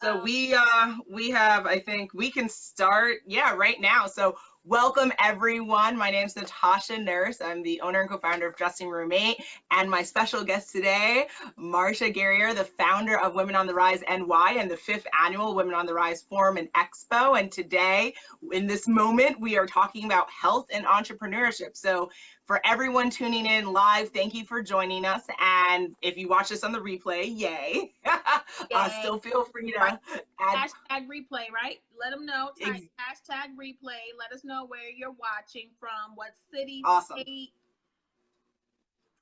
So we have, I think we can start, yeah, right now. So welcome everyone. My name is Natasha Nurse. I'm the owner and co-founder of Dressing Roommate, and my special guest today, Marsha Guerrier, the founder of Women on the Rise NY and the 5th annual Women on the Rise Forum and Expo. And today, in this moment, we are talking about health and entrepreneurship. So for everyone tuning in live, thank you for joining us. And if you watch this on the replay, yay. Still feel free to right. add. Hashtag replay, right? Let them know. Type hashtag replay. Let us know where you're watching from, what city, Awesome. state.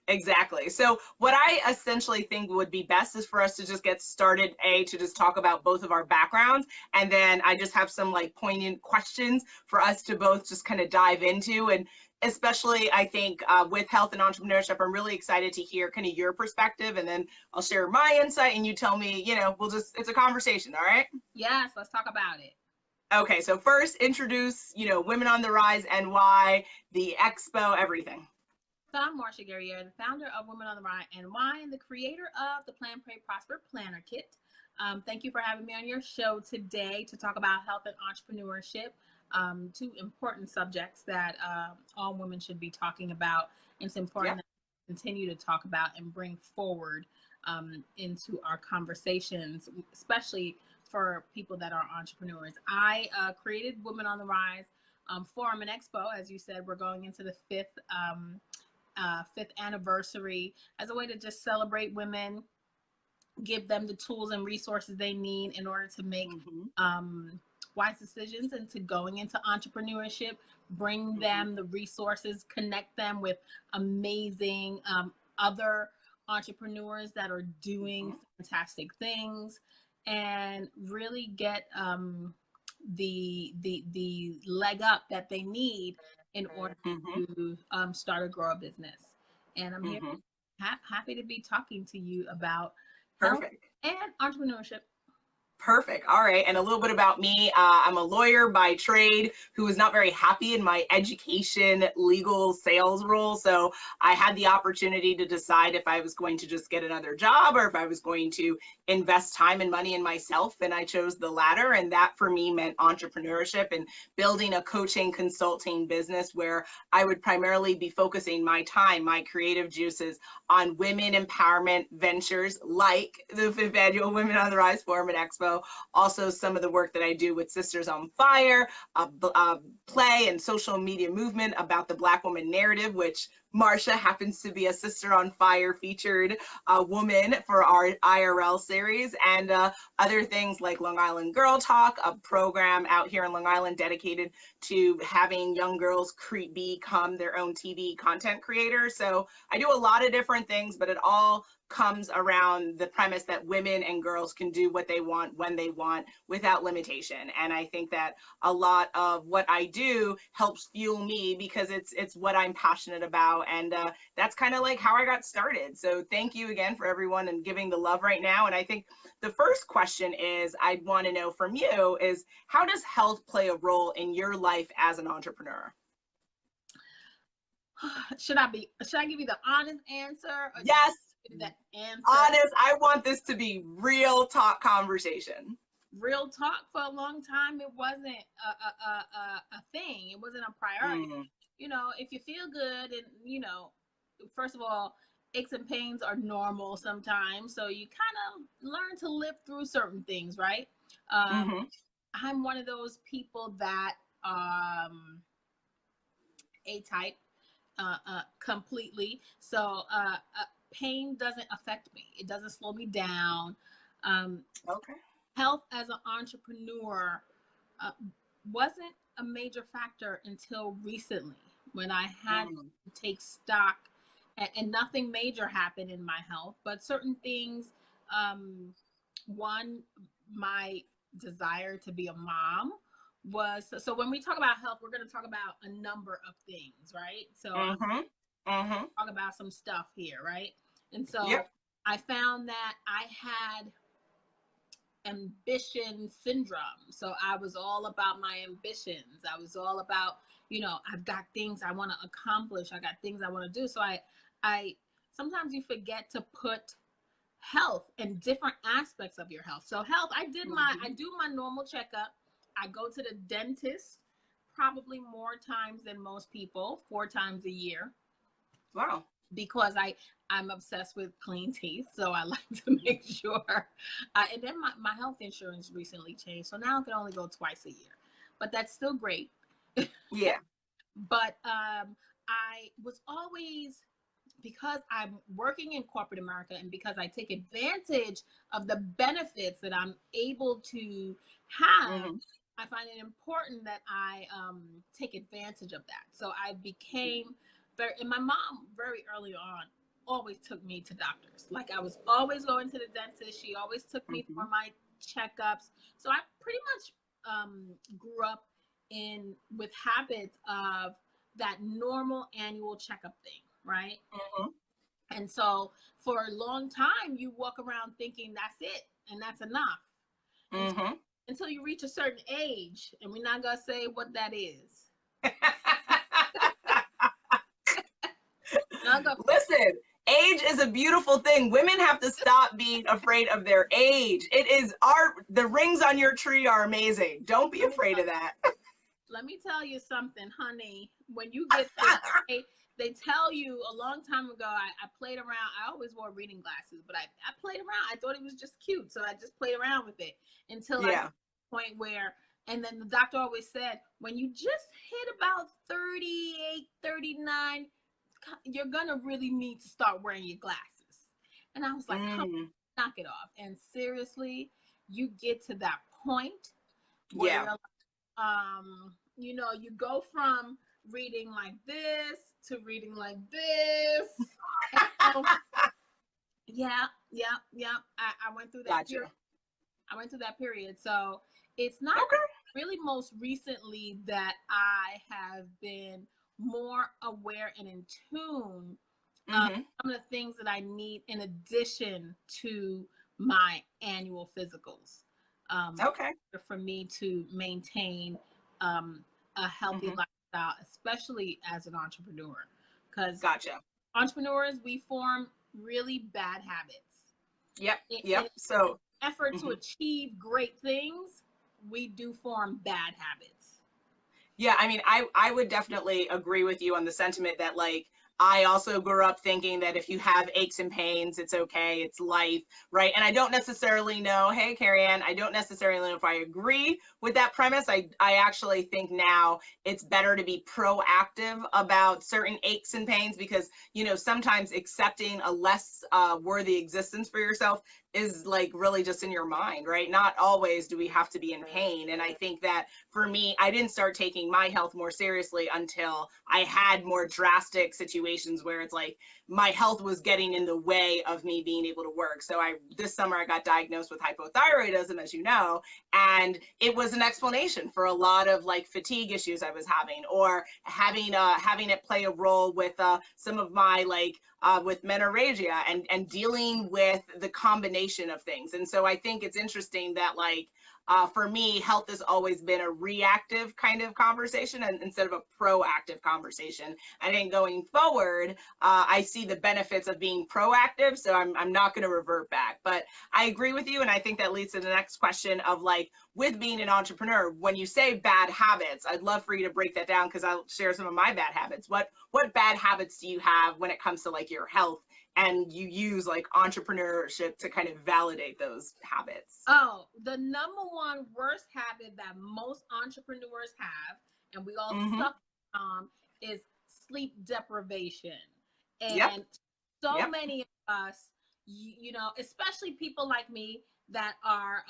Exactly. So what I essentially think would be best is for us to just get started, to just talk about both of our backgrounds. And then I just have some like poignant questions for us to both just kind of dive into. And especially, I think with health and entrepreneurship, I'm really excited to hear kind of your perspective. And then I'll share my insight and you tell me, it's a conversation. All right. Yes, let's talk about it. Okay. So first introduce, Women on the Rise NY, the expo, everything. So I'm Marsha Guerrier, the founder of Women on the Rise NY and the creator of the Plan, Pray, Prosper Planner Kit. Thank you for having me on your show today to talk about health and entrepreneurship, two important subjects that all women should be talking about. And it's important that we continue to talk about and bring forward into our conversations, especially for people that are entrepreneurs. I created Women on the Rise Forum and Expo. As you said, we're going into the fifth anniversary as a way to just celebrate women, give them the tools and resources they need in order to make wise decisions into going into entrepreneurship, bring them the resources, connect them with amazing other entrepreneurs that are doing fantastic things, and really get the leg up that they need in order to start or grow a business. And I'm here happy to be talking to you about health and entrepreneurship. Perfect. All right. And a little bit about me. I'm a lawyer by trade who was not very happy in my education legal sales role. So I had the opportunity to decide if I was going to just get another job or if I was going to invest time and money in myself. And I chose the latter. And that for me meant entrepreneurship and building a coaching consulting business where I would primarily be focusing my time, my creative juices on women empowerment ventures like the 5th annual Women on the Rise Forum and Expo. Also, some of the work that I do with Sisters on Fire, play and social media movement about the Black woman narrative, which Marsha happens to be a Sister on Fire featured woman for our IRL series, and other things like Long Island Girl Talk, a program out here in Long Island dedicated to having young girls become their own TV content creators. So I do a lot of different things, but it all comes around the premise that women and girls can do what they want when they want without limitation. And I think that a lot of what I do helps fuel me because it's what I'm passionate about. And that's kind of like how I got started. So thank you again for everyone and giving the love right now. And I think the first question is I'd want to know from you is, how does health play a role in your life as an entrepreneur? Should I give you the honest answer? Yes. The answer? Honest. I want this to be real talk conversation. Real talk. For a long time, it wasn't a thing. It wasn't a priority. If you feel good and, first of all, aches and pains are normal sometimes. So you kind of learn to live through certain things, right? I'm one of those people that A-type completely. So pain doesn't affect me. It doesn't slow me down. Health as an entrepreneur wasn't a major factor until recently when I had to take stock, and nothing major happened in my health, but certain things, one, my desire to be a mom was, so when we talk about health, we're going to talk about a number of things, right? So talk about some stuff here, right? And so I found that I had ambition syndrome. So I was all about my ambitions. I was all about, I've got things I want to accomplish. I got things I want to do. So I sometimes you forget to put health and different aspects of your health. So health, I do my normal checkup. I go to the dentist probably more times than most people, 4 times a year. Wow. Because I'm obsessed with clean teeth, so I like to make sure. And then my health insurance recently changed, so now I can only go twice a year, but that's still great. Yeah. But I was always, because I'm working in corporate America and because I take advantage of the benefits that I'm able to have, I find it important that I take advantage of that. So I became and my mom very early on always took me to doctors. Like, I was always going to the dentist. She always took me for my checkups. So I pretty much grew up with habits of that normal annual checkup thing, right? And so for a long time, you walk around thinking that's it and that's enough until you reach a certain age, and we're not gonna say what that is. Listen, age is a beautiful thing. Women have to stop being afraid of their age. It is the rings on your tree are amazing. Don't be afraid of that. Let me tell you something, honey. When you get this, they tell you a long time ago, I played around. I always wore reading glasses, but I played around. I thought it was just cute, so I just played around with it until I got to the point where, and then the doctor always said, when you just hit about 38, 39, you're gonna really need to start wearing your glasses. And I was like, come, knock it off. And seriously, you get to that point where you're like, you know, you go from reading like this to reading like this. So, yeah. I went through that period. I went through that period. So it's not really most recently that I have been more aware and in tune of some of the things that I need in addition to my annual physicals. For me to maintain a healthy lifestyle, especially as an entrepreneur. Because entrepreneurs, we form really bad habits. So effort to achieve great things, we do form bad habits. Yeah, I mean, I would definitely agree with you on the sentiment that, like, I also grew up thinking that if you have aches and pains, it's okay, it's life, right? And I don't necessarily know, hey, Carrie Ann, I don't necessarily know if I agree with that premise. I actually think now it's better to be proactive about certain aches and pains because, you know, sometimes accepting a less worthy existence for yourself is like really just in your mind, right? Not always do we have to be in pain. And I think that for me, I didn't start taking my health more seriously until I had more drastic situations where it's like my health was getting in the way of me being able to work. So this summer I got diagnosed with hypothyroidism, as you know, and it was an explanation for a lot of like fatigue issues I was having, or having it play a role with some of my with menorrhagia and dealing with the combination of things. And so I think it's interesting that for me, health has always been a reactive kind of conversation instead of a proactive conversation. I think going forward, I see the benefits of being proactive, so I'm not going to revert back. But I agree with you, and I think that leads to the next question of with being an entrepreneur, when you say bad habits, I'd love for you to break that down because I'll share some of my bad habits. What bad habits do you have when it comes to your health? And you use entrepreneurship to kind of validate those habits? Oh, the number one worst habit that most entrepreneurs have, and we all suffer from, is sleep deprivation. And so many of us, you know, especially people like me that are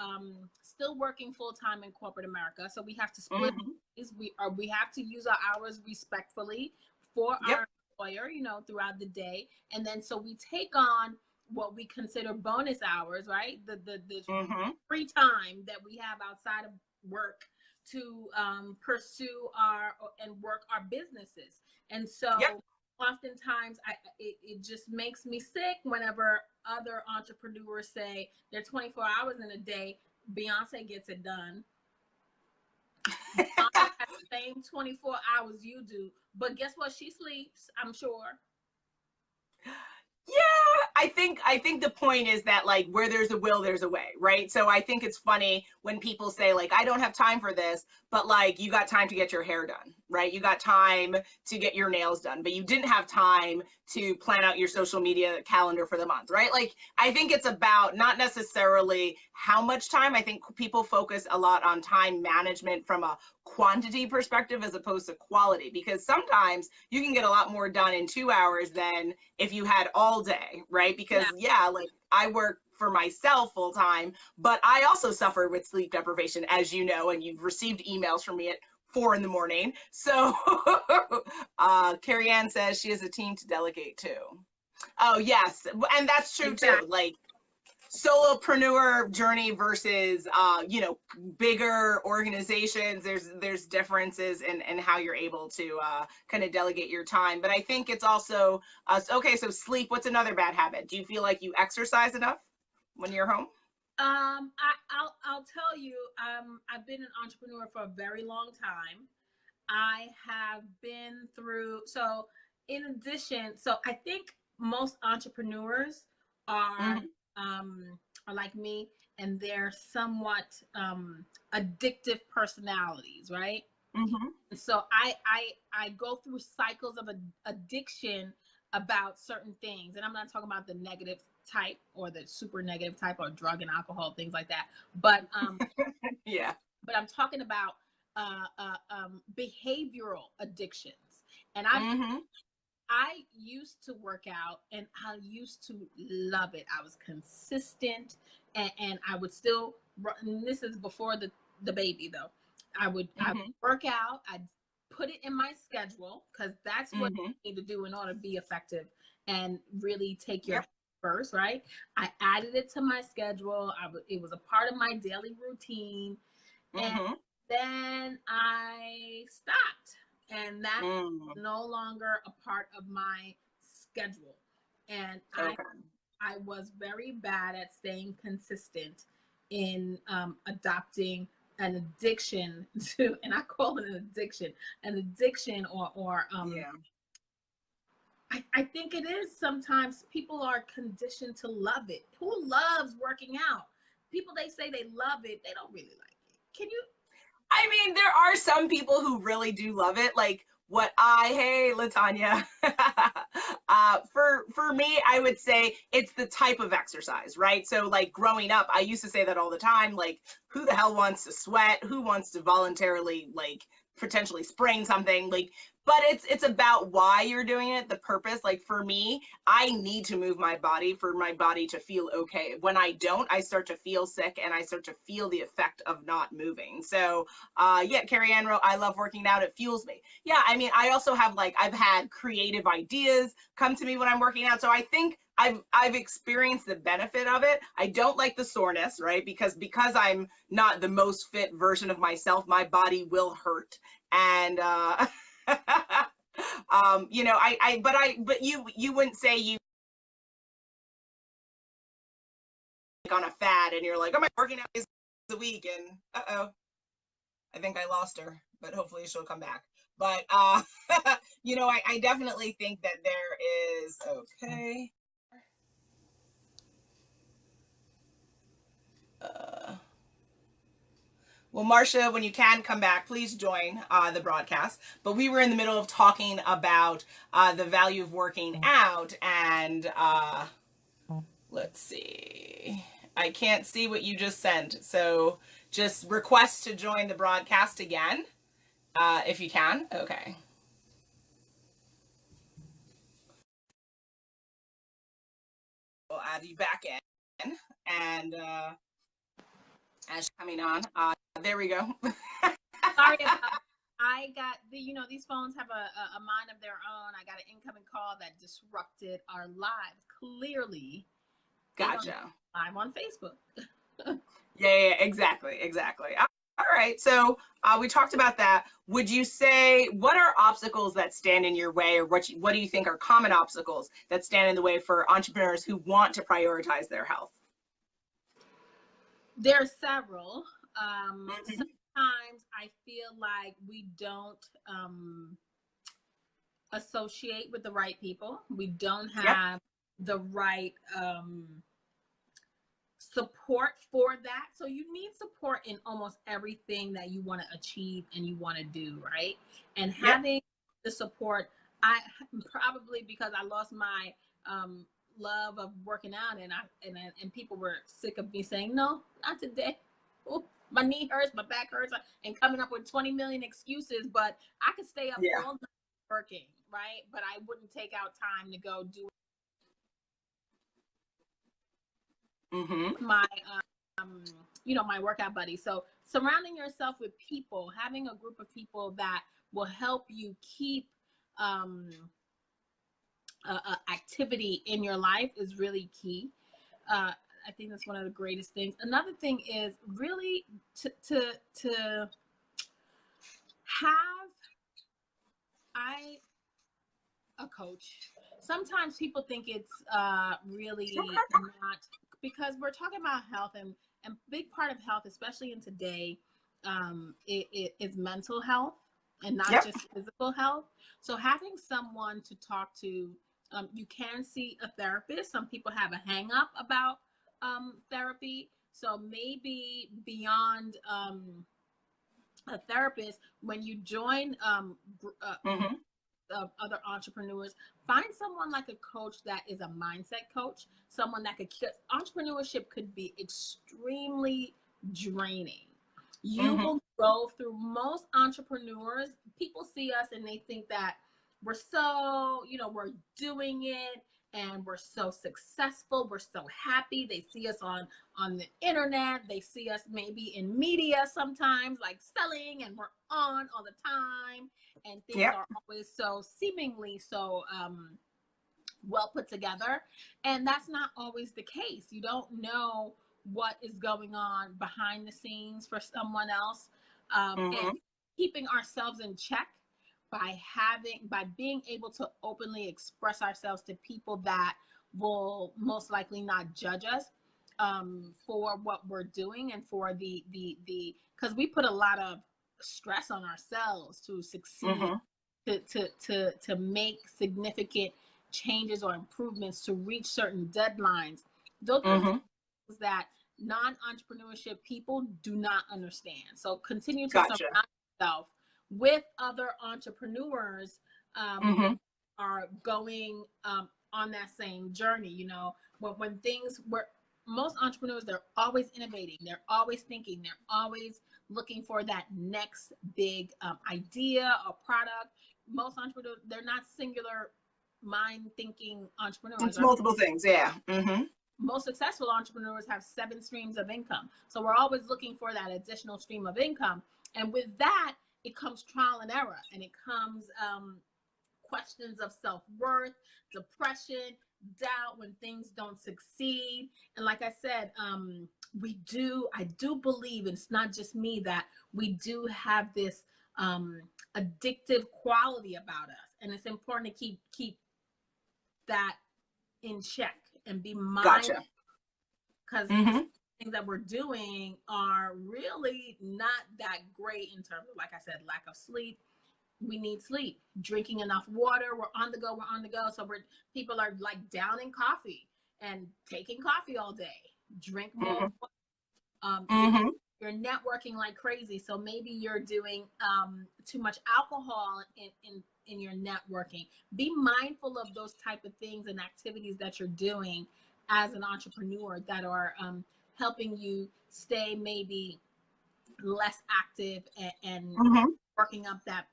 still working full-time in corporate America. So we have to split these. We have to use our hours respectfully for our employer, you know, throughout the day. And then so we take on what we consider bonus hours, right? The free time that we have outside of work to pursue and work our businesses. And so oftentimes it just makes me sick whenever other entrepreneurs say they're 24 hours in a day. Beyonce gets it done. Beyonce has the same 24 hours you do, but guess what? She sleeps, I'm sure. Yeah, I think the point is that like where there's a will, there's a way, right? So I think it's funny when people say like, I don't have time for this, but like you got time to get your hair done, right? You got time to get your nails done, but you didn't have time to plan out your social media calendar for the month, right? Like I think it's about not necessarily how much time. I think people focus a lot on time management from a quantity perspective as opposed to quality, because sometimes you can get a lot more done in 2 hours than if you had all day, right? Because yeah, like I work for myself full time, but I also suffer with sleep deprivation, as you know, and you've received emails from me at 4 in the morning. So Carrie Ann says she has a team to delegate to. Oh yes, and that's true too. Like solopreneur journey versus you know, bigger organizations, there's differences in how you're able to kind of delegate your time. But I think it's also okay, so sleep, what's another bad habit? Do you feel like you exercise enough when you're home? I'll tell you, I've been an entrepreneur for a very long time. I have been through, so in addition, so I think most entrepreneurs are are like me, and they're somewhat addictive personalities, right? So I go through cycles of addiction about certain things, and I'm not talking about the negative type or the super negative type or drug and alcohol, things like that, but yeah, but I'm talking about behavioral addictions. And I used to work out, and I used to love it. I was consistent, and I would still run. This is before the baby though. I would work out. I'd put it in my schedule, because that's what you need to do in order to be effective and really take your first, right? I added it to my schedule. It was a part of my daily routine. And then I stopped, and that's no longer a part of my schedule. And I was very bad at staying consistent in adopting an addiction to, and I call it an addiction or I think it is. Sometimes people are conditioned to love it. Who loves working out? People, they say they love it, they don't really like it. Can you? I mean, there are some people who really do love it. Like hey, Latanya. For me, I would say it's the type of exercise, right? So like growing up, I used to say that all the time, like, who the hell wants to sweat? Who wants to voluntarily like potentially sprain something? Like, but it's about why you're doing it, the purpose. Like for me, I need to move my body for my body to feel okay. When I don't, I start to feel sick, and I start to feel the effect of not moving. So yeah, Carrie Ann wrote, I love working out, it fuels me. Yeah, I mean, I also have like, I've had creative ideas come to me when I'm working out. So I think I've experienced the benefit of it. I don't like the soreness, right? Because I'm not the most fit version of myself, my body will hurt. And you know, but you wouldn't say you like on a fad and you're like, oh, I'm working out days a week, and I think I lost her, but hopefully she'll come back. But you know, I definitely think that there is okay. Well, Marsha, when you can come back, please join the broadcast. But we were in the middle of talking about the value of working out, and let's see. I can't see what you just sent, so just request to join the broadcast again if you can. Okay. We'll add you back in, and as coming on, there we go. Sorry about, I got you know, these phones have a mind of their own. I got an incoming call that disrupted our live. Clearly, gotcha. I'm on Facebook. Yeah, exactly. All right, so we talked about that. Would you say, what are obstacles that stand in your way, or what do you think are common obstacles that stand in the way for entrepreneurs who want to prioritize their health? There are several. Sometimes I feel like we don't associate with the right people. We don't have the right support for that. So you need support in almost everything that you want to achieve and you want to do, right? And having the support, I probably, because I lost my love of working out, and people were sick of me saying, no, not today. Ooh, my knee hurts, my back hurts, and coming up with 20 million excuses, but I could stay up all night working, right? But I wouldn't take out time to go do my my workout buddy. So surrounding yourself with people, having a group of people that will help you keep activity in your life is really key. I think that's one of the greatest things. Another thing is really to have a coach. Sometimes people think it's really not, because we're talking about health, and big part of health, especially in today, it is mental health and not just physical health. So having someone to talk to, you can see a therapist. Some people have a hang up about therapy. So maybe beyond a therapist, when you join of other entrepreneurs, find someone like a coach that is a mindset coach, someone that entrepreneurship could be extremely draining. You will go through, most entrepreneurs, people see us and they think that we're so, we're doing it and we're so successful, we're so happy. They see us on the internet, they see us maybe in media sometimes, like selling, and we're on all the time, and things are always so seemingly so well put together. And that's not always the case. You don't know what is going on behind the scenes for someone else. And keeping ourselves in check by being able to openly express ourselves to people that will most likely not judge us for what we're doing, and for the because we put a lot of stress on ourselves to succeed, to make significant changes or improvements, to reach certain deadlines. Those are things that non-entrepreneurship people do not understand. So continue to surround yourself with other entrepreneurs are going on that same journey. When things were, most entrepreneurs, they're always innovating, they're always thinking, they're always looking for that next big idea or product. Most entrepreneurs, they're not singular mind thinking entrepreneurs. It's multiple things. Most successful entrepreneurs have 7 streams of income. So we're always looking for that additional stream of income. And with that, it comes trial and error, and it comes questions of self-worth, depression, doubt when things don't succeed. And like I said, I do believe, and it's not just me, that we do have this addictive quality about us. And it's important to keep that in check and be mindful, because things that we're doing are really not that great in terms of, like I said, lack of sleep. We need sleep, drinking enough water. We're on the go. So people are like downing coffee and taking coffee all day. Drink more water. You're networking like crazy. So maybe you're doing too much alcohol in your networking. Be mindful of those type of things and activities that you're doing as an entrepreneur that are helping you stay maybe less active and working up that,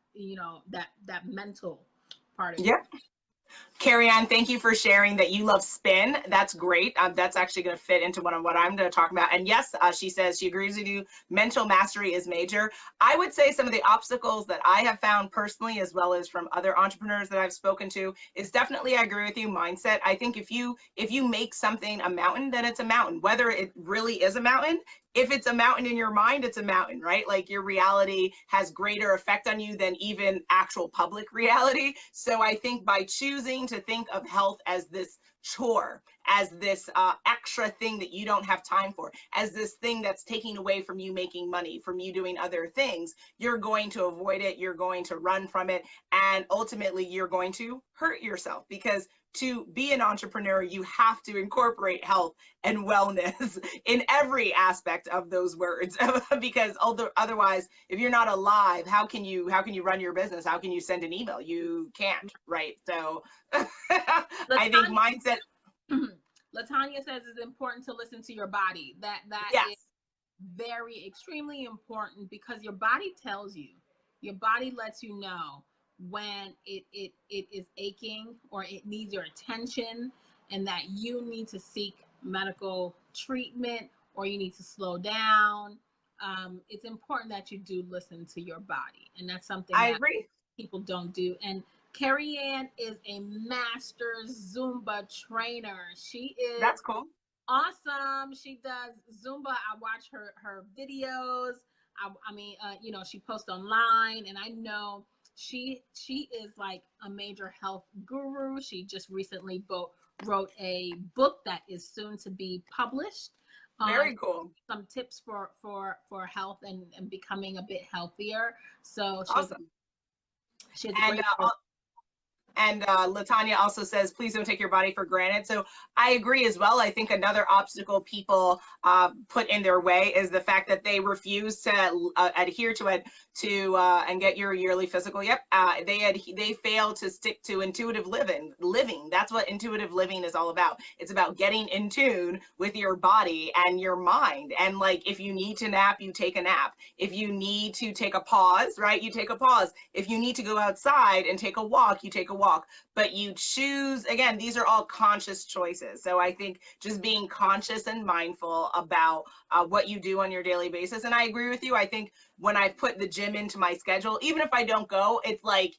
that mental part of it. Carrie Ann, thank you for sharing that you love spin. That's great. That's actually going to fit into what I'm going to talk about. And yes, she says she agrees with you. Mental mastery is major. I would say some of the obstacles that I have found personally, as well as from other entrepreneurs that I've spoken to, is definitely, I agree with you, mindset. I think if you make something a mountain, then it's a mountain. Whether it really is a mountain, if it's a mountain in your mind, it's a mountain, right? Like your reality has greater effect on you than even actual public reality. So I think by choosing to think of health as this chore, as this extra thing that you don't have time for, as this thing that's taking away from you making money, from you doing other things, you're going to avoid it, you're going to run from it, and ultimately you're going to hurt yourself, because to be an entrepreneur, you have to incorporate health and wellness in every aspect of those words, because otherwise, if you're not alive, how can you run your business? How can you send an email? You can't, right? So I think mindset. Latanya says it's important to listen to your body. That Yes. is very extremely important, because your body tells you. Your body lets you know when it is aching or it needs your attention, and that you need to seek medical treatment or you need to slow down. It's important that you do listen to your body, and that's something I that agree. people don't do. And Carrie Ann is a master Zumba trainer. She is That's cool. awesome. She does Zumba. I watch her videos. I mean, you know, she posts online, and I know she is like a major health guru. She just recently wrote a book that is soon to be published. Very cool. Some tips for health and becoming a bit healthier. So Awesome. She's a great And Latanya also says, please don't take your body for granted. So I agree as well. I think another obstacle people put in their way is the fact that they refuse to adhere to it and get your yearly physical. Yep, they fail to stick to intuitive living. That's what intuitive living is all about. It's about getting in tune with your body and your mind. And like, if you need to nap, you take a nap. If you need to take a pause, right, you take a pause. If you need to go outside and take a walk, you take a walk. But you choose, again, these are all conscious choices. So I think just being conscious and mindful about what you do on your daily basis. And I agree with you. I think when I put the gym into my schedule, even if I don't go, it's like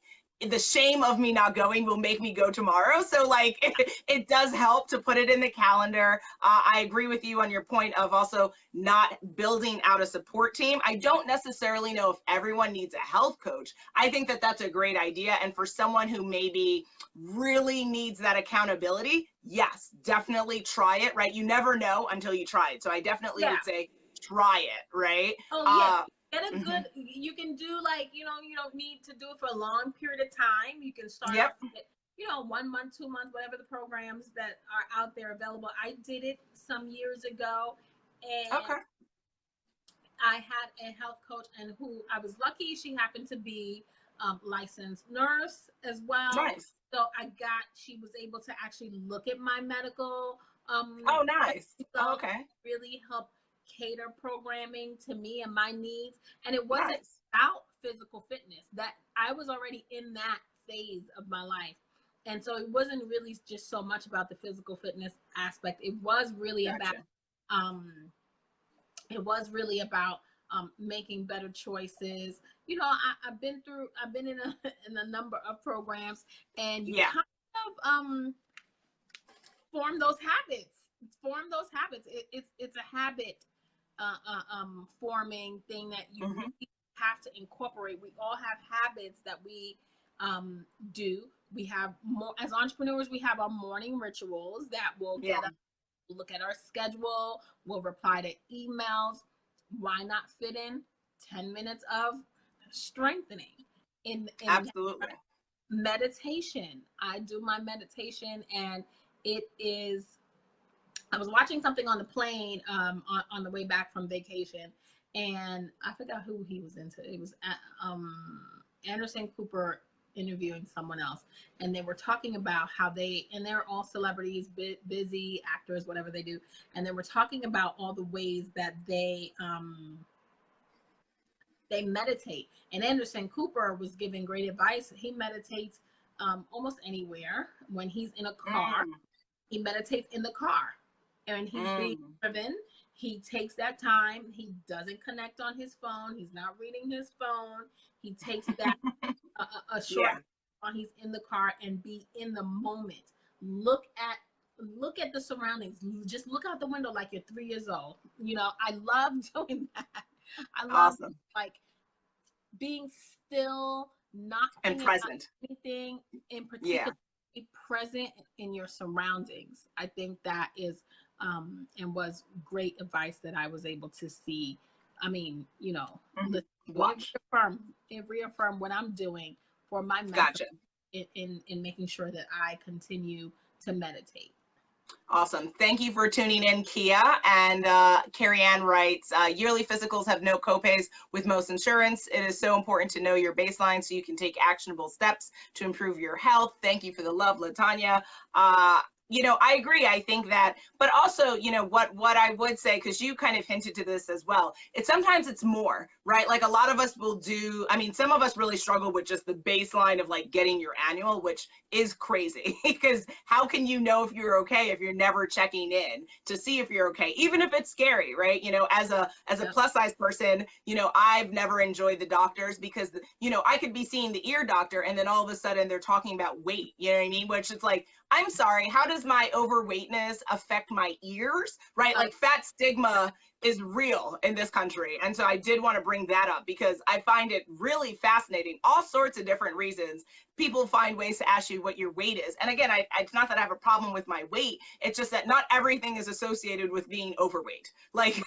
the shame of me not going will make me go tomorrow. So like it does help to put it in the calendar. I agree with you on your point of also not building out a support team. I don't necessarily know if everyone needs a health coach. I think that that's a great idea. And for someone who maybe really needs that accountability, yes, definitely try it, right? You never know until you try it. So I definitely would say try it, right? Oh yeah. Get a good, you can do like, you know, you don't need to do it for a long period of time. You can start off with, you know, 1 month, 2 months, whatever the programs that are out there available. I did it some years ago, and I had a health coach, and who I was lucky, she happened to be licensed nurse as well. Nice. So she was able to actually look at my medical. Oh, nice. Okay. Really help cater programming to me and my needs. And it wasn't about physical fitness, that I was already in that phase of my life. And so it wasn't really just so much about the physical fitness aspect. It was really about, making better choices. You know, I've been in a number of programs, and you kind of form those habits. It's a habit forming thing that you really have to incorporate. We all have habits that we do. We have more, as entrepreneurs, we have our morning rituals that will get us, look at our schedule, we'll reply to emails. Why not fit in 10 minutes of strengthening in absolutely meditation? I do my meditation, and it is, I was watching something on the plane on the way back from vacation, and I forgot who he was into. It was Anderson Cooper interviewing someone else, and they were talking about how and they're all celebrities, busy actors, whatever they do, and they were talking about all the ways that they meditate. And Anderson Cooper was giving great advice. He meditates almost anywhere. When he's in a car, he meditates in the car. And he's being driven, he takes that time. He doesn't connect on his phone. He's not reading his phone. He takes that a short while he's in the car and be in the moment. Look at the surroundings. Just look out the window like you're 3 years old. You know, I love doing that. I love like being still, not and present. Anything in particular. Be present in your surroundings. I think that is and was great advice that I was able to see. I mean, you know, reaffirm what I'm doing for my method in making sure that I continue to meditate. Awesome. Thank you for tuning in, Kia. And Carrie Ann writes, yearly physicals have no copays with most insurance. It is so important to know your baseline so you can take actionable steps to improve your health. Thank you for the love, LaTanya. You know, I agree. I think that, but also, you know, what I would say, because you kind of hinted to this as well, sometimes it's more, right? Like a lot of us will do, I mean, some of us really struggle with just the baseline of like getting your annual, which is crazy because how can you know if you're okay if you're never checking in to see if you're okay, even if it's scary, right? You know, as a plus size person, you know, I've never enjoyed the doctors because, you know, I could be seeing the ear doctor and then all of a sudden they're talking about weight, you know what I mean? Which it's like, I'm sorry, how does my overweightness affect my ears, right? Like fat stigma is real in this country. And so I did want to bring that up because I find it really fascinating. All sorts of different reasons people find ways to ask you what your weight is. And again, it's not that I have a problem with my weight. It's just that not everything is associated with being overweight. Like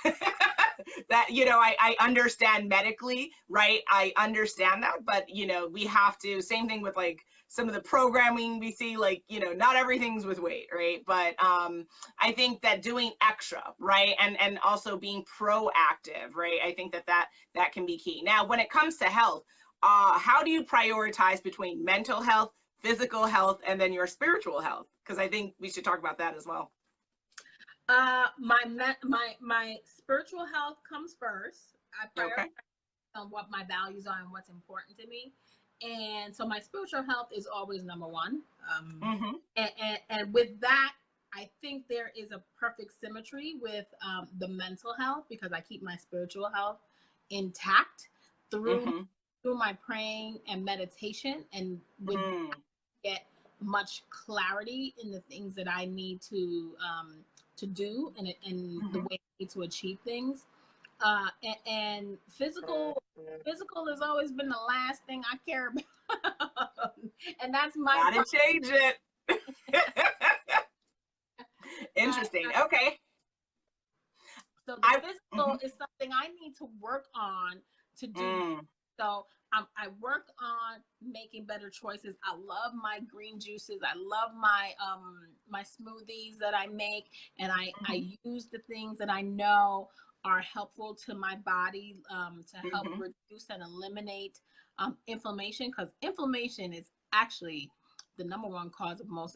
that, you know, I understand medically, right? I understand that, but you know, we have to, same thing with like some of the programming we see, like, you know, not everything's with weight, right? But I think that doing extra, right? And also being proactive, right? I think that can be key. Now, when it comes to health, how do you prioritize between mental health, physical health, and then your spiritual health? Because I think we should talk about that as well. My spiritual health comes first. I prioritize on what my values are and what's important to me. And so my spiritual health is always number one. And with that, I think there is a perfect symmetry with the mental health because I keep my spiritual health intact through my praying and meditation, and with get much clarity in the things that I need to do and the way I need to achieve things. And physical has always been the last thing I care about. And that's my gotta change it. Interesting. Okay. So the physical is something I need to work on to do. So I work on making better choices. I love my green juices. I love my my smoothies that I make, and I use the things that I know are helpful to my body to help reduce and eliminate inflammation, because inflammation is actually the number one cause of most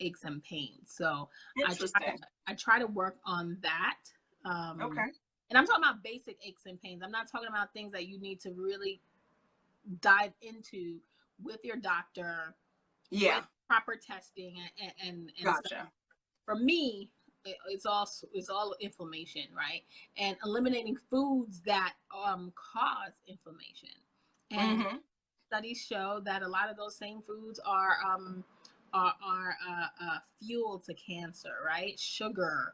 aches and pains. So I try to work on that. And I'm talking about basic aches and pains. I'm not talking about things that you need to really dive into with your doctor, with proper testing and gotcha. Stuff. For me, it's all inflammation, right? And eliminating foods that cause inflammation. And studies show that a lot of those same foods are fuel to cancer, right? Sugar.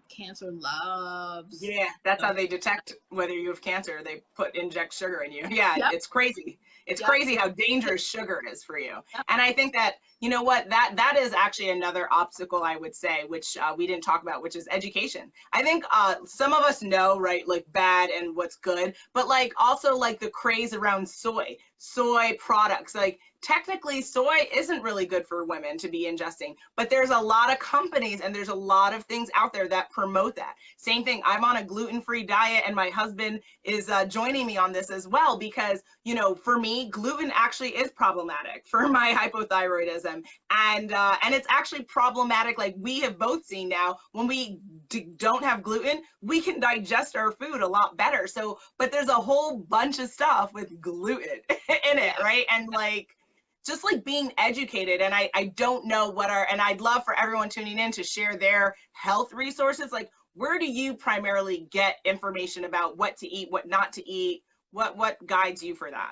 Cancer loves. Yeah, that's how they detect whether you have cancer. They inject sugar in you. Yeah, it's crazy. It's crazy how dangerous sugar is for you. And I think that, you know what, that is actually another obstacle, I would say, which we didn't talk about, which is education. I think some of us know, right, like bad and what's good, but like also like the craze around soy products. Like technically soy isn't really good for women to be ingesting, but there's a lot of companies and there's a lot of things out there that promote that. Same thing, I'm on a gluten-free diet and my husband is joining me on this as well, because, you know, for me, gluten actually is problematic for my hypothyroidism. And it's actually problematic, like we have both seen now, when we don't have gluten, we can digest our food a lot better. So, but there's a whole bunch of stuff with gluten in it, right? And like, just like being educated, and I don't know and I'd love for everyone tuning in to share their health resources. Like, where do you primarily get information about what to eat, what not to eat? What guides you for that?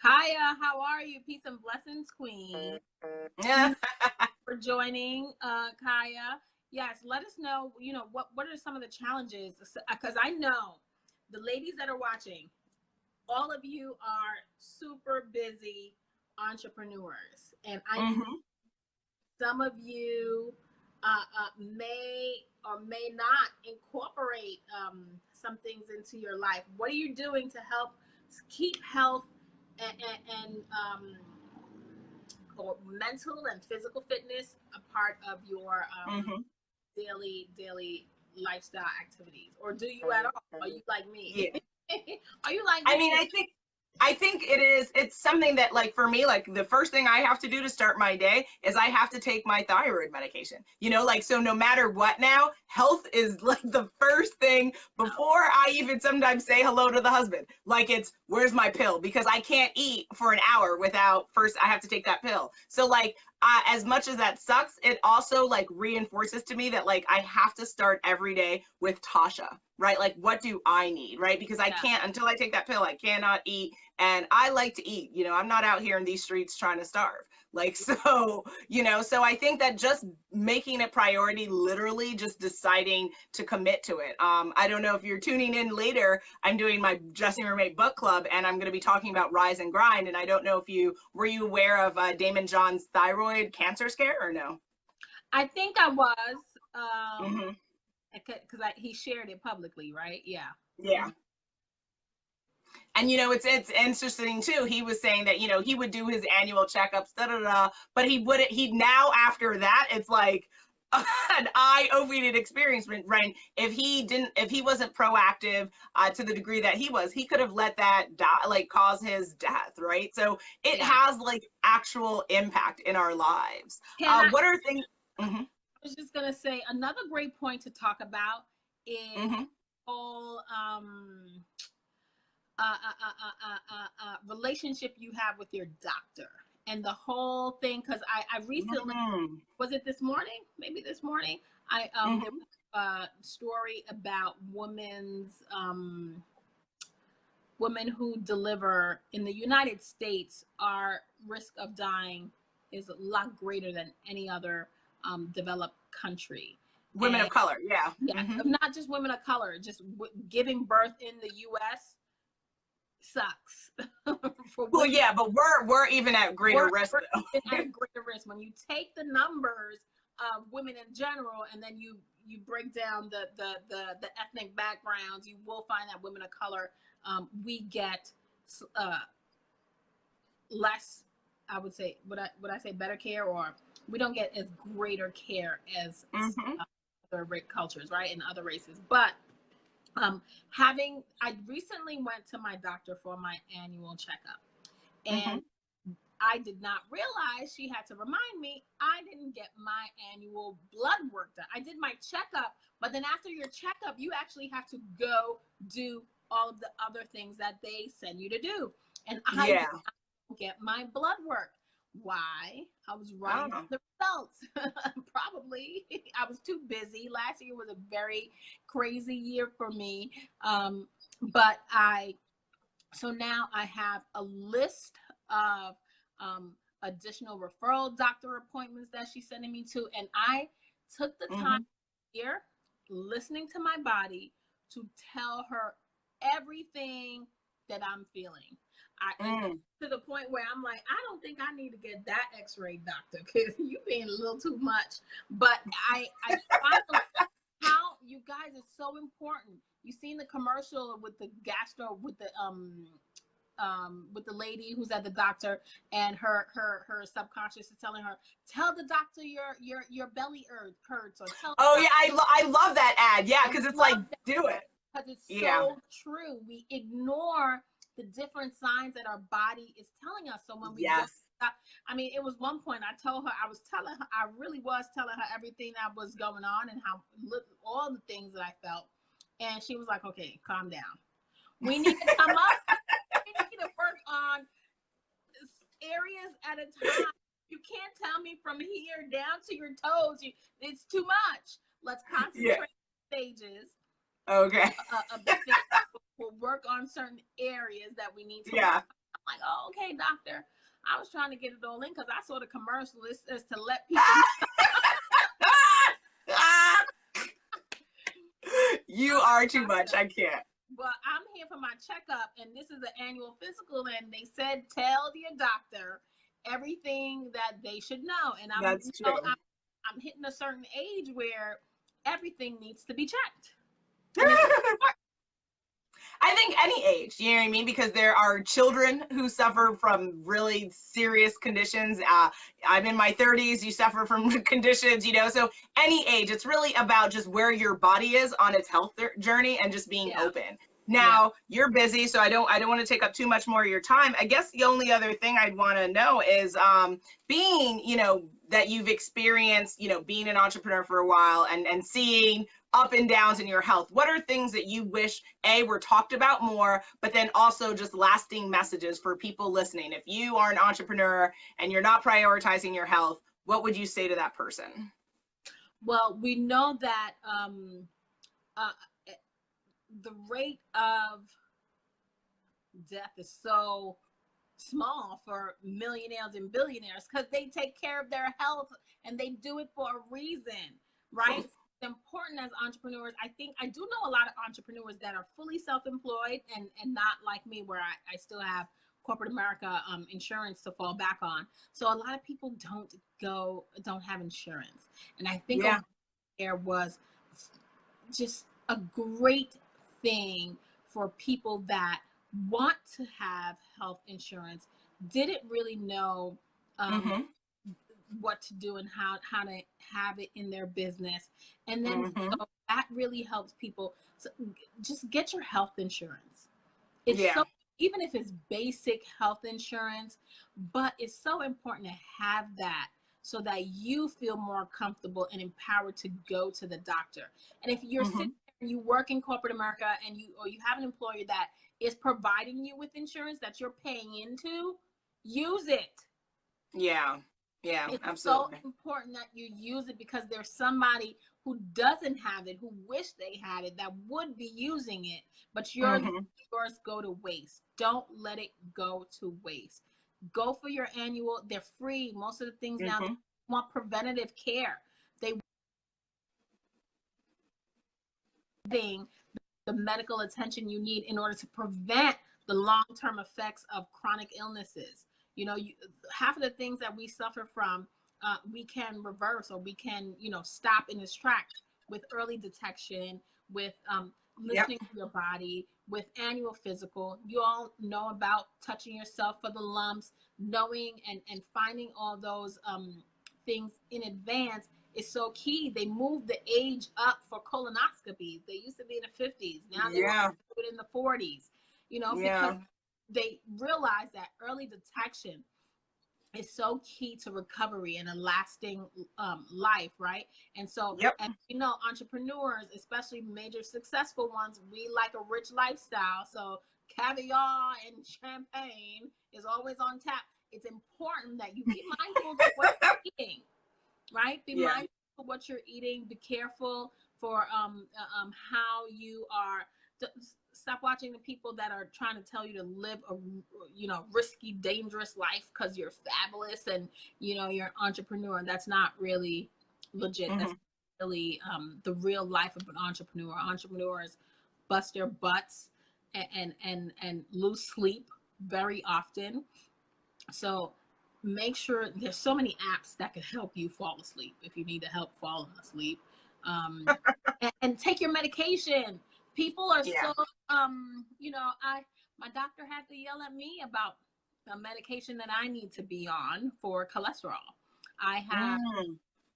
Kaya, how are you? Peace and blessings, queen. For joining, Kaya. Yes, let us know, you know, what are some of the challenges? Because I know the ladies that are watching, all of you are super busy entrepreneurs, and I know some of you may or may not incorporate some things into your life. What are you doing to help keep health and or mental and physical fitness a part of your daily lifestyle activities, or do you at all? Are you like me? Yeah. Are you like I me? mean, I think it's something that, like, for me, like, the first thing I have to do to start my day is I have to take my thyroid medication, you know, like, so no matter what now, health is like the first thing before I even sometimes say hello to the husband. Like, it's, where's my pill? Because I can't eat for an hour without first I have to take that pill. So like, as much as that sucks, it also like reinforces to me that like I have to start every day with Tasha, right? Like, what do I need, right? Because I can't, until I take that pill, I cannot eat. And I like to eat, you know, I'm not out here in these streets trying to starve. Like, so, you know, so I think that just making it priority, literally just deciding to commit to it. I don't know if you're tuning in later, I'm doing my Dressing Roommate book club, and I'm going to be talking about Rise and Grind. And I don't know if were you aware of Damon John's thyroid cancer scare or no? I think I was, because he shared it publicly, right? Yeah. Yeah. And, you know, it's interesting too. He was saying that, you know, he would do his annual checkups, but he wouldn't, now after that, it's like an eye-opening experience, right? If he wasn't proactive to the degree that he could have let that die, like cause his death, right? So it has like actual impact in our lives. What are things? I was just going to say, another great point to talk about is all, relationship you have with your doctor, and the whole thing, because I recently was it this morning, maybe this morning, there was a story about women who deliver in the United States. Our risk of dying is a lot greater than any other developed country. Women of color, not just women of color, just giving birth in the U.S. sucks. Well, yeah, but we're even at greater risk. We're even at greater risk when you take the numbers of women in general, and then you break down the ethnic backgrounds. You will find that women of color, we get less. I would say, would I say better care, or we don't get as greater care as other cultures, right, and other races, but. I recently went to my doctor for my annual checkup, and I did not realize, she had to remind me, I didn't get my annual blood work done. I did my checkup, but then after your checkup, you actually have to go do all of the other things that they send you to do. And I did not get my blood work. Why? I was writing the results. Probably I was too busy. Last year was a very crazy year for me. But so now I have a list of additional referral doctor appointments that she's sending me to. And I took the time here, listening to my body, to tell her everything that I'm feeling. To the point where I'm like, I don't think I need to get that x-ray, doctor, because you're being a little too much. But I finally, how, you guys, it's so important. You seen the commercial with the with the lady who's at the doctor, and her subconscious is telling her, tell the doctor your belly hurts, or tell. Oh yeah, I love that ad. Yeah, because it's like, do it. Because it's so true. We ignore the different signs that our body is telling us. So when we I mean, it was one point I really was telling her everything that was going on, and how all the things that I felt. And she was like, okay, calm down. We need to come up. We need to work on areas at a time. You can't tell me from here down to your toes. It's too much. Let's concentrate on stages. Okay. We'll work on certain areas that we need to. Yeah. I'm like, oh, okay, doctor. I was trying to get it all in because I saw the commercial. It says to let people. You are too much. I can't. Well, I'm here for my checkup, and this is an annual physical, and they said tell your doctor everything that they should know. And I'm hitting a certain age where everything needs to be checked. I think any age, you know what I mean? Because there are children who suffer from really serious conditions. I'm in my 30s, you suffer from conditions, you know, so any age, it's really about just where your body is on its health journey and just being open. Now, you're busy, so I don't want to take up too much more of your time. I guess the only other thing I'd want to know is being, you know, that you've experienced, you know, being an entrepreneur for a while and seeing up and downs in your health. What are things that you wish were talked about more, but then also just lasting messages for people listening? If you are an entrepreneur and you're not prioritizing your health, what would you say to that person? Well, we know that the rate of death is so small for millionaires and billionaires because they take care of their health and they do it for a reason, right? It's important as entrepreneurs. I think I do know a lot of entrepreneurs that are fully self-employed and not like me, where I still have corporate America insurance to fall back on. So a lot of people don't have insurance, and I think there was just a great thing for people that want to have health insurance, didn't really know what to do and how to have it in their business. And then so that really helps people. So just get your health insurance. It's so, even if it's basic health insurance, but it's so important to have that so that you feel more comfortable and empowered to go to the doctor. And if you're sitting there and you work in corporate America and you have an employer that is providing you with insurance that you're paying into, use it. Yeah, It's absolutely. so important that you use it because there's somebody who doesn't have it, who wish they had it, that would be using it, but yours go to waste. Don't let it go to waste. Go for your annual. They're free. Most of the things now, they want preventative care. They want the medical attention you need in order to prevent the long-term effects of chronic illnesses. You know, half of the things that we suffer from, we can reverse, or we can, you know, stop in its tracks with early detection, with listening to your body, with annual physical. You all know about touching yourself for the lumps, knowing and finding all those things in advance is so key. They moved the age up for colonoscopies. They used to be in the 50s. Now they want to do it in the 40s, you know, because they realize that early detection is so key to recovery and a lasting life, right? And so, and you know, entrepreneurs, especially major successful ones, we like a rich lifestyle. So caviar and champagne is always on tap. It's important that you be mindful of what you're eating, right? Be mindful of what you're eating. Be careful for how you are. Stop watching the people that are trying to tell you to live a, you know, risky, dangerous life because you're fabulous and, you know, you're an entrepreneur. And that's not really legit. That's really the real life of an entrepreneur. Entrepreneurs bust their butts and lose sleep very often. So make sure, there's so many apps that can help you fall asleep if you need to help falling asleep. And take your medication. People are so, you know, my doctor had to yell at me about the medication that I need to be on for cholesterol. I have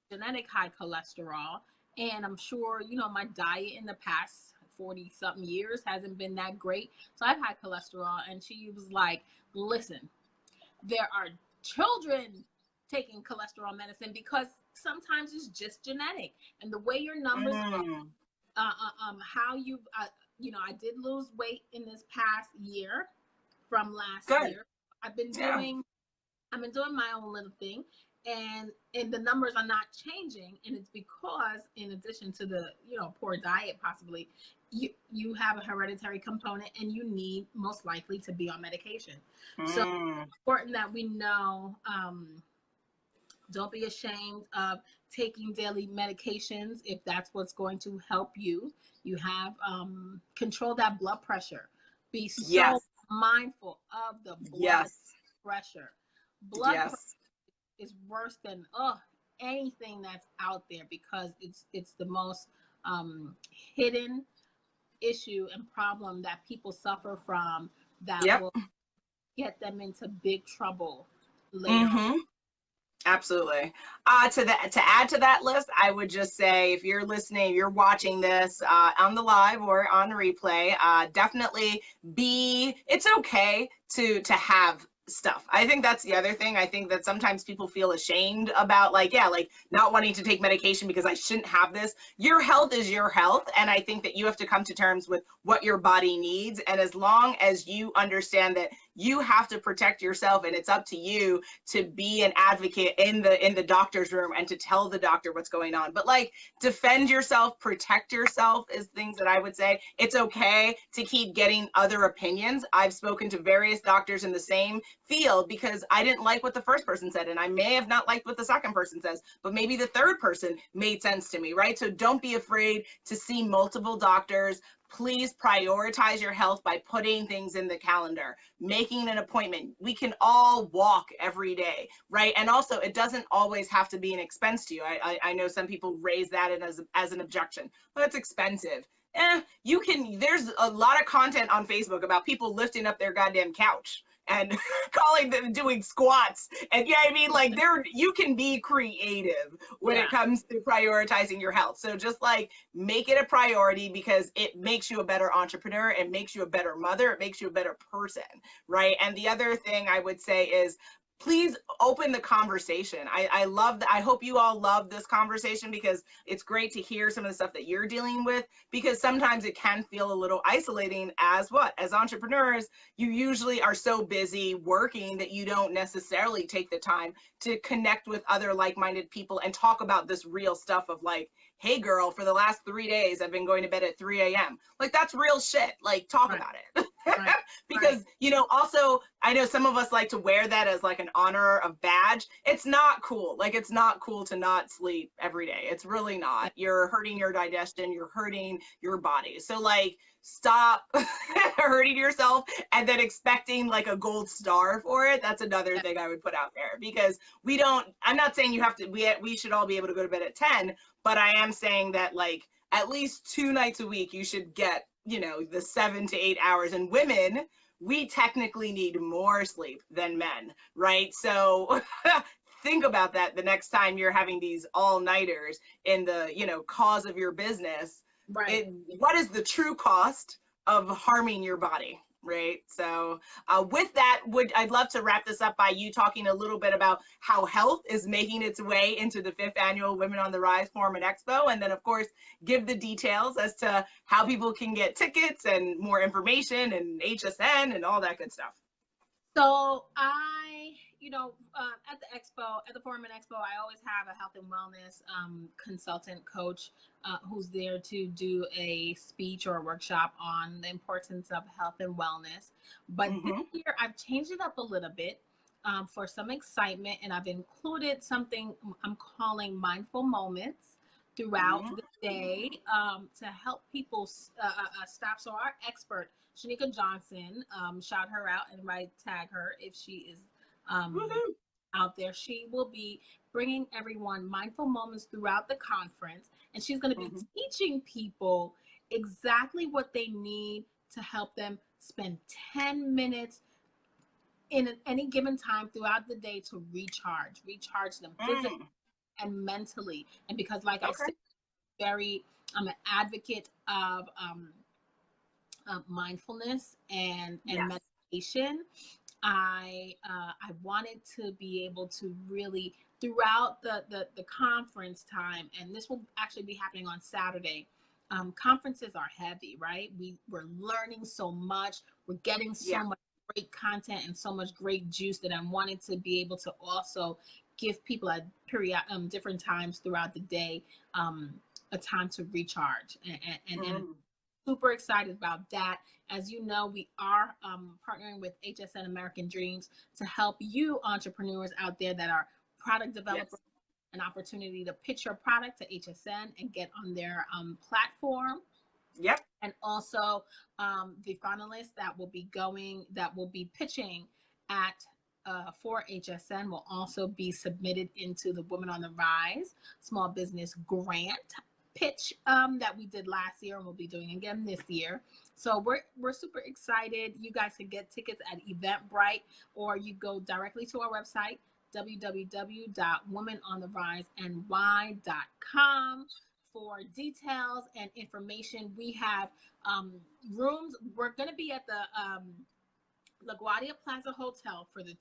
genetic high cholesterol, and I'm sure, you know, my diet in the past 40 something years hasn't been that great. So I've had cholesterol, and she was like, listen, there are children taking cholesterol medicine because sometimes it's just genetic, and the way your numbers how you you know, I did lose weight in this past year from last year. I've been doing my own little thing, and the numbers are not changing, and it's because, in addition to the, you know, poor diet, possibly you have a hereditary component and you need most likely to be on medication. So it's important that we know, don't be ashamed of taking daily medications if that's what's going to help you. You have control that blood pressure. Be so mindful of the blood pressure. Blood pressure is worse than anything that's out there because it's the most hidden issue and problem that people suffer from that Yep. will get them into big trouble later on. Mm-hmm. Absolutely. To add to that list, I would just say if you're listening, you're watching this on the live or on replay, definitely it's okay to have stuff. I think that's the other thing. I think that sometimes people feel ashamed about like not wanting to take medication because I shouldn't have this. Your health is your health, and I think that you have to come to terms with what your body needs, and as long as you understand that you have to protect yourself and it's up to you to be an advocate in the doctor's room and to tell the doctor what's going on, but like defend yourself, protect yourself is things that I would say. It's okay to keep getting other opinions. I've spoken to various doctors in the same field because I didn't like what the first person said, and I may have not liked what the second person says, but maybe the third person made sense to me, right? So don't be afraid to see multiple doctors. Please prioritize your health by putting things in the calendar, making an appointment. We can all walk every day, right? And also, it doesn't always have to be an expense to you. I know some people raise that as an objection, but it's expensive. There's a lot of content on Facebook about people lifting up their goddamn couch and calling them doing squats. And yeah, I mean, like you can be creative when it comes to prioritizing your health. So just like make it a priority because it makes you a better entrepreneur, it makes you a better mother, it makes you a better person, right? And the other thing I would say is please open the conversation. I love that. I hope you all love this conversation because it's great to hear some of the stuff that you're dealing with, because sometimes it can feel a little isolating as entrepreneurs, you usually are so busy working that you don't necessarily take the time to connect with other like-minded people and talk about this real stuff of like, hey girl, for the last 3 days, I've been going to bed at 3 a.m. Like that's real shit. Like talk about it. Right. Because, also, I know some of us like to wear that as like an honor of badge. It's not cool. Like, it's not cool to not sleep every day. It's really not. You're hurting your digestion. You're hurting your body. So like, stop hurting yourself and then expecting like a gold star for it. That's another thing I would put out there, because I'm not saying you have to, we should all be able to go to bed at 10, but I am saying that like at least 2 nights a week, you should get the 7 to 8 hours. And women, we technically need more sleep than men, right? So think about that the next time you're having these all-nighters in the cause of your business. Right. What is the true cost of harming your body, right? So with that, I'd love to wrap this up by you talking a little bit about how health is making its way into the 5th annual Women on the Rise Forum and Expo, and then of course give the details as to how people can get tickets and more information and HSN and all that good stuff. So at the expo, at the Forum and Expo, I always have a health and wellness consultant coach who's there to do a speech or a workshop on the importance of health and wellness. But this year, I've changed it up a little bit for some excitement, and I've included something I'm calling mindful moments throughout the day to help people stop. So our expert, Shanika Johnson, shout her out and tag her if she is out there. She will be bringing everyone mindful moments throughout the conference, and she's going to be teaching people exactly what they need to help them spend 10 minutes in any given time throughout the day to recharge them physically and mentally. And because like I said, I'm an advocate of mindfulness and meditation. I wanted to be able to really, throughout the conference time, and this will actually be happening on Saturday. Conferences are heavy, right? We're learning so much. We're getting so much great content and so much great juice that I wanted to be able to also give people at different times throughout the day a time to recharge. And super excited about that. As you know, we are partnering with HSN American Dreams to help you entrepreneurs out there that are product developers an opportunity to pitch your product to HSN and get on their platform. Yep. And also the finalists that will be pitching at for HSN will also be submitted into the Women on the Rise Small Business Grant pitch that we did last year and we'll be doing again this year. So we're super excited. You guys can get tickets at Eventbrite, or you go directly to our website, www.womenontheriseNY.com, for details and information. We have rooms. We're going to be at the LaGuardia Plaza Hotel for the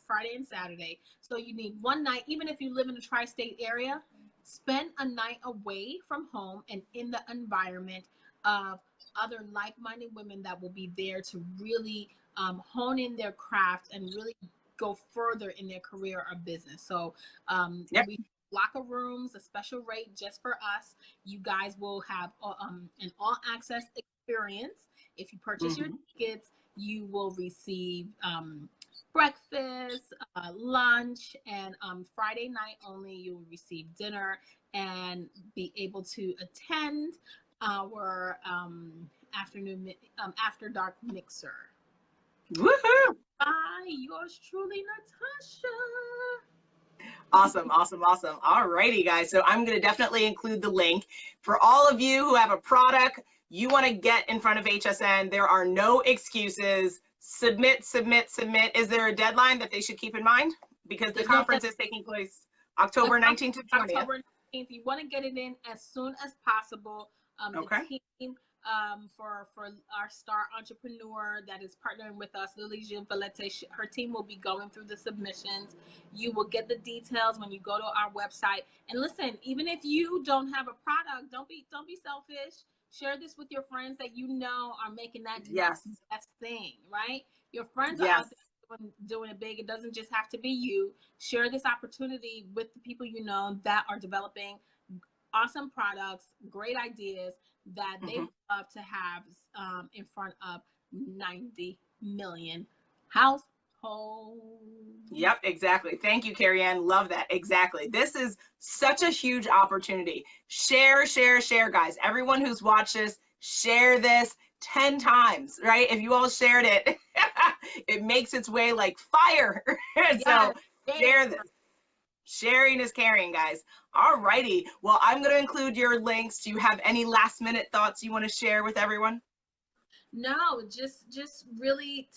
Friday and Saturday. So you need one night, even if you live in the tri-state area, spend a night away from home and in the environment of other like-minded women that will be there to really hone in their craft and really go further in their career or business. So we locker rooms, a special rate just for us. You guys will have an all-access experience. If you purchase your tickets, you will receive breakfast, lunch, and Friday night only, you will receive dinner and be able to attend our afternoon after dark mixer. Woohoo! By yours truly, Natasha. Awesome, awesome, awesome. All righty, guys. So I'm going to definitely include the link for all of you who have a product you want to get in front of HSN. There are no excuses. Submit, submit, submit. Is there a deadline that they should keep in mind? Because the conference is taking place October 19th to 20th. October 19th. You want to get it in as soon as possible. Okay. The team for our star entrepreneur that is partnering with us, Lily Gil Valete, her team will be going through the submissions. You will get the details when you go to our website. And listen, even if you don't have a product, don't be selfish. Share this with your friends that you know are making that next best thing, right? Your friends are out there doing it big. It doesn't just have to be you. Share this opportunity with the people you know that are developing awesome products, great ideas that they would love to have in front of 90 million households. Yep, exactly. Thank you, Carrie Ann. Love that. Exactly. This is such a huge opportunity. Share, share, share, guys. Everyone who's watched this, share this 10 times, right? If you all shared it, it makes its way like fire. So share this. Sharing is caring, guys. All righty. Well, I'm going to include your links. Do you have any last minute thoughts you want to share with everyone? No, just really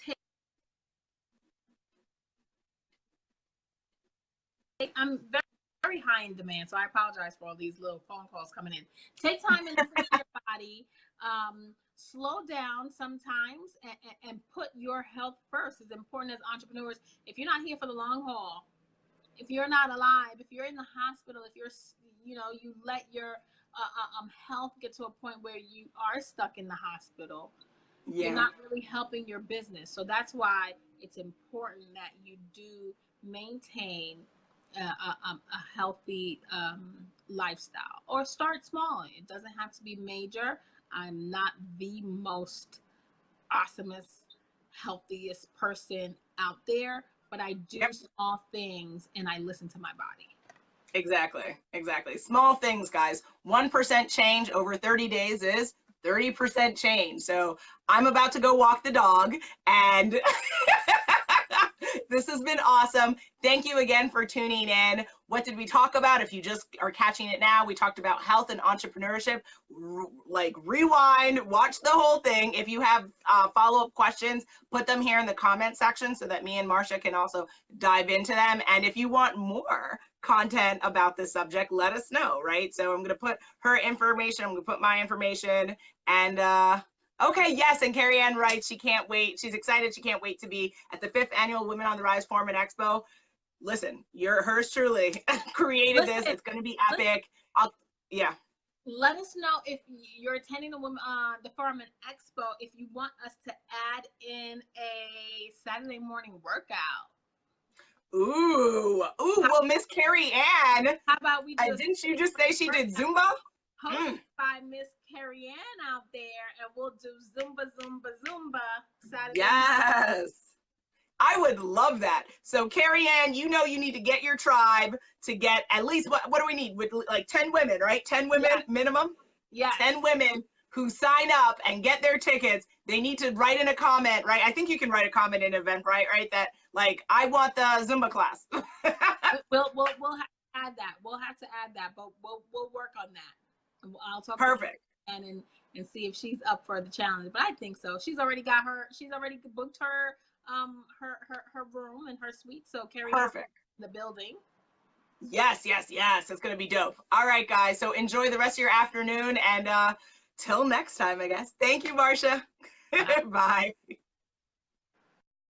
I'm very high in demand, so I apologize for all these little phone calls coming in. Take time and listen to your body. Slow down sometimes and put your health first. As important as entrepreneurs, if you're not here for the long haul, if you're not alive, if you're in the hospital, if you're, you let your health get to a point where you are stuck in the hospital, you're not really helping your business. So that's why it's important that you do maintain a healthy lifestyle, or start small. It doesn't have to be major. I'm not the most awesomest, healthiest person out there, but I do small things and I listen to my body. Exactly. Exactly. Small things, guys. 1% change over 30 days is 30% change. So I'm about to go walk the dog, and this has been awesome. Thank you again for tuning in. What did we talk about? If you just are catching it now, we talked about health and entrepreneurship. Like, rewind, watch the whole thing. If you have follow-up questions, put them here in the comment section so that me and Marsha can also dive into them. And if you want more content about this subject, let us know, right? So I'm going to put her information, I'm going to put my information, and okay, yes, and Carrie Ann writes she can't wait. She's excited. She can't wait to be at the 5th Annual Women on the Rise Forum Expo. Listen, hers truly created this. It's going to be epic. Let us know if you're attending the Forum Expo, if you want us to add in a Saturday morning workout. Ooh, well, Miss Carrie Ann, how about we just didn't you just say she did Zumba? Hosted by Miss Carrie Ann out there, and we'll do Zumba Saturday. Yes, I would love that. So Carrie Ann, you need to get your tribe to get at least, what do we need? With like 10 women, right? 10 women minimum? Yeah. 10 women who sign up and get their tickets. They need to write in a comment, right? I think you can write a comment in Eventbrite, right? That like, I want the Zumba class. we'll have to add that. We'll have to add that, but we'll work on that. I'll talk Perfect. to her and see if she's up for the challenge. But I think so. She's already booked her her room and her suite. So carry her Perfect. the building. Yes, yes, yes. It's going to be dope. All right, guys. So enjoy the rest of your afternoon, and till next time, I guess. Thank you, Marsha. Bye.